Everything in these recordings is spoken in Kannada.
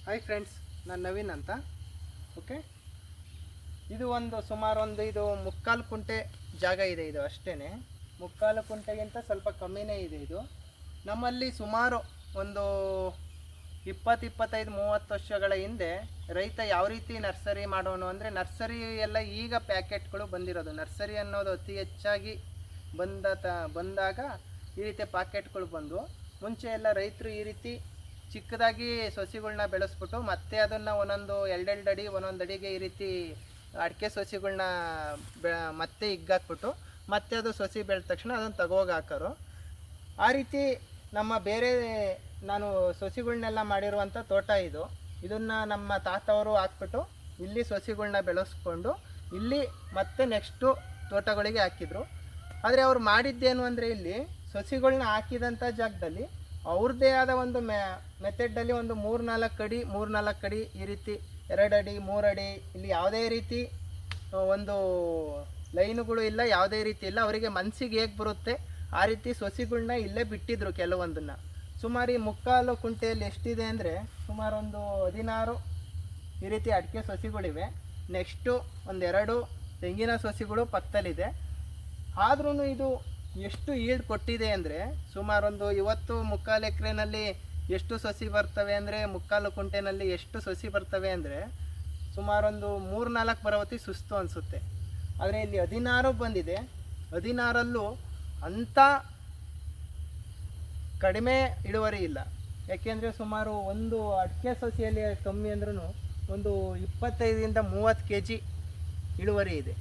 ಹಾಯ್ ಫ್ರೆಂಡ್ಸ್, ನಾನು ನವೀನ್ ಅಂತ. ಓಕೆ, ಇದು ಒಂದು ಸುಮಾರು ಇದು ಮುಕ್ಕಾಲು ಕುಂಟೆ ಜಾಗ ಇದೆ. ಇದು ಅಷ್ಟೇ, ಮುಕ್ಕಾಲು ಕುಂಟೆಗಿಂತ ಸ್ವಲ್ಪ ಕಮ್ಮಿನೇ ಇದೆ. ಇದು ನಮ್ಮಲ್ಲಿ ಸುಮಾರು ಒಂದು 20-25-30 ವರ್ಷಗಳ ಹಿಂದೆ ರೈತ ಯಾವ ರೀತಿ ನರ್ಸರಿ ಮಾಡೋನು ಅಂದರೆ, ನರ್ಸರಿ ಎಲ್ಲ ಈಗ ಪ್ಯಾಕೆಟ್ಗಳು ಬಂದಿರೋದು. ನರ್ಸರಿ ಅನ್ನೋದು ಅತಿ ಹೆಚ್ಚಾಗಿ ಬಂದಾಗ ಈ ರೀತಿ ಪ್ಯಾಕೆಟ್ಗಳು ಬಂದು, ಮುಂಚೆ ಎಲ್ಲ ರೈತರು ಈ ರೀತಿ ಚಿಕ್ಕದಾಗಿ ಸಸಿಗಳನ್ನ ಬೆಳೆಸ್ಬಿಟ್ಟು ಮತ್ತೆ ಅದನ್ನು ಒಂದೊಂದು 2 ಅಡಿ ಒಂದೊಂದು ಅಡಿಗೆ ಈ ರೀತಿ ಅಡಿಕೆ ಸಸಿಗಳನ್ನ ಮತ್ತೆ ಹಿಗ್ಗಾಕ್ಬಿಟ್ಟು ಮತ್ತೆ ಅದು ಸಸಿ ಬೆಳೆದ ತಕ್ಷಣ ಅದನ್ನು ತಗೋಗಿ ಹಾಕೋರು. ಆ ರೀತಿ ನಮ್ಮ ನಾನು ಸಸಿಗಳನ್ನೆಲ್ಲ ಮಾಡಿರುವಂಥ ತೋಟ ಇದು. ಇದನ್ನು ನಮ್ಮ ತಾತವರು ಹಾಕ್ಬಿಟ್ಟು ಇಲ್ಲಿ ಸಸಿಗಳನ್ನ ಬೆಳೆಸ್ಕೊಂಡು ಇಲ್ಲಿ ಮತ್ತೆ ನೆಕ್ಸ್ಟು ತೋಟಗಳಿಗೆ ಹಾಕಿದರು. ಆದರೆ ಅವ್ರು ಮಾಡಿದ್ದೇನು ಅಂದರೆ, ಇಲ್ಲಿ ಸಸಿಗಳನ್ನ ಹಾಕಿದಂಥ ಜಾಗದಲ್ಲಿ ಅವ್ರದ್ದೇ ಆದ ಒಂದು ಮೆಥಡಲ್ಲಿ ಒಂದು 3-4 ಅಡಿ ಈ ರೀತಿ 2 ಅಡಿ 3 ಅಡಿ ಇಲ್ಲಿ ಯಾವುದೇ ರೀತಿ ಒಂದು ಲೈನುಗಳು ಇಲ್ಲ, ಯಾವುದೇ ರೀತಿ ಇಲ್ಲ. ಅವರಿಗೆ ಮನಸ್ಸಿಗೆ ಹೇಗೆ ಬರುತ್ತೆ ಆ ರೀತಿ ಸಸಿಗಳನ್ನ ಇಲ್ಲೇ ಬಿಟ್ಟಿದ್ರು. ಕೆಲವೊಂದನ್ನು ಸುಮಾರು ಈ ಮುಕ್ಕಾಲು ಕುಂಟೆಯಲ್ಲಿ ಎಷ್ಟಿದೆ ಅಂದರೆ, ಸುಮಾರು ಒಂದು 16 ಈ ರೀತಿ ಅಡಿಕೆ ಸಸಿಗಳಿವೆ. ನೆಕ್ಸ್ಟು 2 ತೆಂಗಿನ ಸಸಿಗಳು ಪಕ್ಕದಲ್ಲಿದೆ. ಆದ್ರೂ ಇದು ಎಷ್ಟು ಈಲ್ಡ್ ಕೊಟ್ಟಿದೆ ಅಂದರೆ, ಸುಮಾರೊಂದು ಇವತ್ತು ಮುಕ್ಕಾಲು ಎಕರೆನಲ್ಲಿ ಎಷ್ಟು ಸಸಿ ಬರ್ತವೆ ಅಂದರೆ, ಮುಕ್ಕಾಲು ಕುಂಟೆನಲ್ಲಿ ಎಷ್ಟು ಸಸಿ ಬರ್ತವೆ ಅಂದರೆ ಸುಮಾರೊಂದು 3-4 ಬರೋತಿ ಸುಸ್ತು ಅನಿಸುತ್ತೆ. ಆದರೆ ಇಲ್ಲಿ 16 ಬಂದಿದೆ. 16ರಲ್ಲೂ ಅಂಥ ಕಡಿಮೆ ಇಳುವರಿ ಇಲ್ಲ. ಯಾಕೆಂದರೆ ಸುಮಾರು ಒಂದು ಅಡಿಕೆ ಸಸಿಯಲ್ಲಿ ಕಮ್ಮಿ ಅಂದ್ರೂ ಒಂದು 25-30 kg ಇಳುವರಿ ಇದೆ.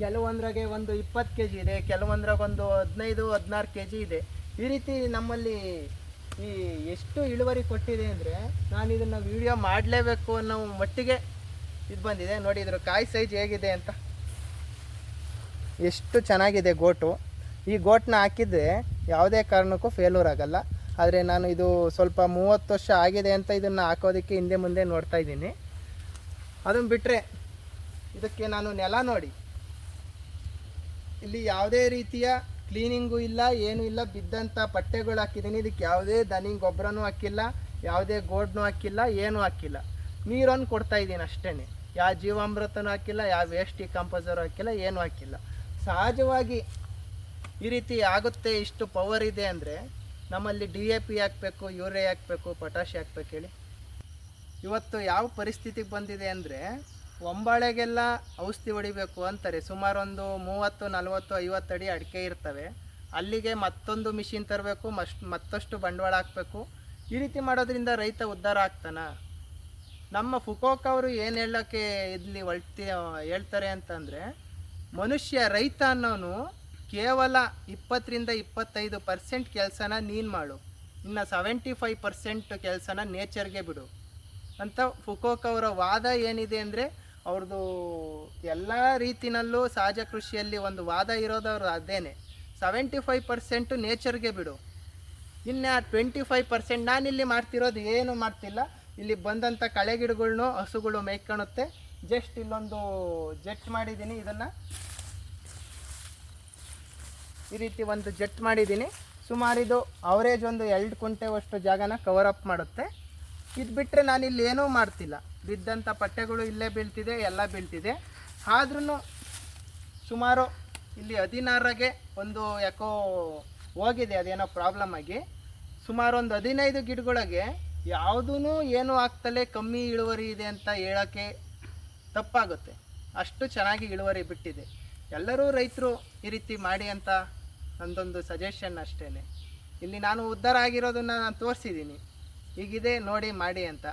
ಕೆಲವೊಂದ್ರಾಗೆ ಒಂದು 20 kg ಇದೆ, ಕೆಲವೊಂದ್ರಾಗ ಒಂದು 15-16 kg ಇದೆ. ಈ ರೀತಿ ನಮ್ಮಲ್ಲಿ ಈ ಎಷ್ಟು ಇಳುವರಿ ಕೊಟ್ಟಿದೆ ಅಂದರೆ, ನಾನು ಇದನ್ನು ವಿಡಿಯೋ ಮಾಡಲೇಬೇಕು ಅನ್ನೋ ಮಟ್ಟಿಗೆ ಇದು ಬಂದಿದೆ. ನೋಡಿ ಇದ್ರ ಕಾಯಿ ಸೈಜ್ ಹೇಗಿದೆ ಅಂತ, ಎಷ್ಟು ಚೆನ್ನಾಗಿದೆ ಗೋಟು. ಈ ಗೋಟನ್ನ ಹಾಕಿದರೆ ಯಾವುದೇ ಕಾರಣಕ್ಕೂ ಫೇಲ್ಯೂರ್ ಆಗಲ್ಲ. ಆದರೆ ನಾನು ಇದು ಸ್ವಲ್ಪ 30 ವರ್ಷ ಆಗಿದೆ ಅಂತ ಇದನ್ನು ಹಾಕೋದಕ್ಕೆ ಹಿಂದೆ ಮುಂದೆ ನೋಡ್ತಾ ಇದ್ದೀನಿ. ಅದನ್ನು ಬಿಟ್ಟರೆ ಇದಕ್ಕೆ ನಾನು ನೆಲ ನೋಡಿ, ಇಲ್ಲಿ ಯಾವುದೇ ರೀತಿಯ ಕ್ಲೀನಿಂಗು ಇಲ್ಲ, ಏನೂ ಇಲ್ಲ. ಬಿದ್ದಂಥ ಪಟ್ಟೆಗಳು ಹಾಕಿದ್ದೀನಿ. ಇದಕ್ಕೆ ಯಾವುದೇ ದನಿ ಗೊಬ್ಬರನೂ ಹಾಕಿಲ್ಲ, ಯಾವುದೇ ಗೋಡ್ನೂ ಹಾಕಿಲ್ಲ, ಏನೂ ಹಾಕಿಲ್ಲ. ನೀರನ್ನು ಕೊಡ್ತಾಯಿದ್ದೀನಿ ಅಷ್ಟೇ. ಯಾವ ಜೀವಾಮೃತನೂ ಹಾಕಿಲ್ಲ, ಯಾವ ವೇಸ್ಟ್ ಡಿಕಂಪೋಸರು ಹಾಕಿಲ್ಲ, ಏನೂ ಹಾಕಿಲ್ಲ. ಸಹಜವಾಗಿ ಈ ರೀತಿ ಆಗುತ್ತೆ. ಇಷ್ಟು ಪವರ್ ಇದೆ ಅಂದರೆ ನಮ್ಮಲ್ಲಿ DAP ಹಾಕಬೇಕು, ಯೂರಿಯಾ ಹಾಕಬೇಕು, ಪೊಟ್ಯಾಷ್ ಹಾಕ್ಬೇಕು ಹೇಳಿ. ಇವತ್ತು ಯಾವ ಪರಿಸ್ಥಿತಿಗೆ ಬಂದಿದೆ ಅಂದರೆ, ಒಂಬಾಳೆಗೆಲ್ಲ ಔಷಧಿ ಹೊಡಿಬೇಕು ಅಂತಾರೆ. ಸುಮಾರೊಂದು 30-40-50 ಅಡಿ ಅಡಿಕೆ ಇರ್ತವೆ. ಅಲ್ಲಿಗೆ ಮತ್ತೊಂದು ಮಿಷಿನ್ ತರಬೇಕು, ಮತ್ತಷ್ಟು ಬಂಡವಾಳ ಹಾಕಬೇಕು. ಈ ರೀತಿ ಮಾಡೋದ್ರಿಂದ ರೈತ ಉದ್ಧಾರ ಆಗ್ತಾನ? ನಮ್ಮ ಫುಕೋಕ್ ಅವರು ಏನು ಹೇಳೋಕ್ಕೆ ಇಲ್ಲಿ ಹೇಳ್ತಾರೆ ಅಂತಂದರೆ, ಮನುಷ್ಯ ರೈತ ಅನ್ನೋನು ಕೇವಲ 20-25% ಕೆಲಸನ ನೀನು ಮಾಡು, ಇನ್ನು 75% ಕೆಲಸನ ನೇಚರ್ಗೆ ಬಿಡು ಅಂತ ಫುಕೋಕ್ ಅವರ ವಾದ ಏನಿದೆ ಅಂದರೆ, ಅವ್ರದ್ದು ಎಲ್ಲ ರೀತಿಯಲ್ಲೂ ಸಹಜ ಕೃಷಿಯಲ್ಲಿ ಒಂದು ವಾದ ಇರೋದವ್ರು ಅದೇನೆ. 75% ನೇಚರ್ಗೆ ಬಿಡು, ಇನ್ನು 25% ನಾನಿಲ್ಲಿ ಮಾಡ್ತಿರೋದು ಏನು ಮಾಡ್ತಿಲ್ಲ. ಇಲ್ಲಿ ಬಂದಂಥ ಕಳೆ ಗಿಡಗಳ್ನು ಹಸುಗಳು ಮೇಯ್ಕೊಳುತ್ತೆ. ಜಸ್ಟ್ ಇಲ್ಲೊಂದು ಜೆಟ್ ಮಾಡಿದ್ದೀನಿ. ಇದನ್ನು ಈ ರೀತಿ ಒಂದು ಜೆಟ್ ಮಾಡಿದ್ದೀನಿ. ಸುಮಾರಿದು ಅವರೇಜ್ ಒಂದು 2 ಕುಂಟೆವಷ್ಟು ಜಾಗನ ಕವರ್ ಅಪ್ ಮಾಡುತ್ತೆ. ಇದು ಬಿಟ್ಟರೆ ನಾನಿಲ್ಲಿ ಏನೂ ಮಾಡ್ತಿಲ್ಲ. ಬಿದ್ದಂಥ ಪಟ್ಟೆಗಳು ಇಲ್ಲೇ ಬೀಳ್ತಿದೆ, ಎಲ್ಲ ಬೀಳ್ತಿದೆ. ಆದ್ರೂ ಸುಮಾರು ಇಲ್ಲಿ 16ಗೆ ಒಂದು ಯಾಕೋ ಹೋಗಿದೆ, ಅದೇನೋ ಪ್ರಾಬ್ಲಮ್ ಆಗಿ. ಸುಮಾರು ಒಂದು 15 ಗಿಡಗಳಿಗೆ ಯಾವುದೂ ಏನೂ ಆಗ್ತಲೇ ಕಮ್ಮಿ ಇಳುವರಿ ಇದೆ ಅಂತ ಹೇಳೋಕ್ಕೆ ತಪ್ಪಾಗುತ್ತೆ. ಅಷ್ಟು ಚೆನ್ನಾಗಿ ಇಳುವರಿ ಬಿಟ್ಟಿದೆ. ಎಲ್ಲರೂ ರೈತರು ಈ ರೀತಿ ಮಾಡಿ ಅಂತ ನಂದೊಂದು ಸಜೆಷನ್ ಅಷ್ಟೇ. ಇಲ್ಲಿ ನಾನು ಉದ್ಧಾರ ಆಗಿರೋದನ್ನು ನಾನು ತೋರಿಸಿದ್ದೀನಿ, ಹೀಗಿದೆ ನೋಡಿ ಮಾಡಿ ಅಂತ.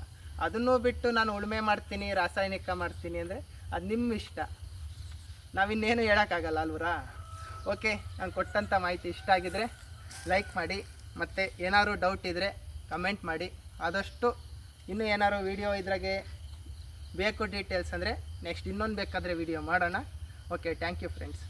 ಅದನ್ನೂ ಬಿಟ್ಟು ನಾನು ಉಳುಮೆ ಮಾಡ್ತೀನಿ, ರಾಸಾಯನಿಕ ಮಾಡ್ತೀನಿ ಅಂದರೆ ಅದು ನಿಮ್ಮ ಇಷ್ಟ. ನಾವಿನ್ನೇನು ಹೇಳೋಕ್ಕಾಗಲ್ಲ ಅಲ್ವರಾ? ಓಕೆ, ನಾನು ಕೊಟ್ಟಂಥ ಮಾಹಿತಿ ಇಷ್ಟ ಆಗಿದರೆ ಲೈಕ್ ಮಾಡಿ, ಮತ್ತು ಏನಾದ್ರು ಡೌಟ್ ಇದ್ದರೆ ಕಮೆಂಟ್ ಮಾಡಿ. ಆದಷ್ಟು ಇನ್ನೂ ಏನಾದ್ರು ವೀಡಿಯೋ ಇದ್ರಾಗೆ ಬೇಕು ಡೀಟೇಲ್ಸ್ ಅಂದರೆ ನೆಕ್ಸ್ಟ್ ಇನ್ನೊಂದು ಬೇಕಾದರೆ ವೀಡಿಯೋ ಮಾಡೋಣ. Okay, thank you friends.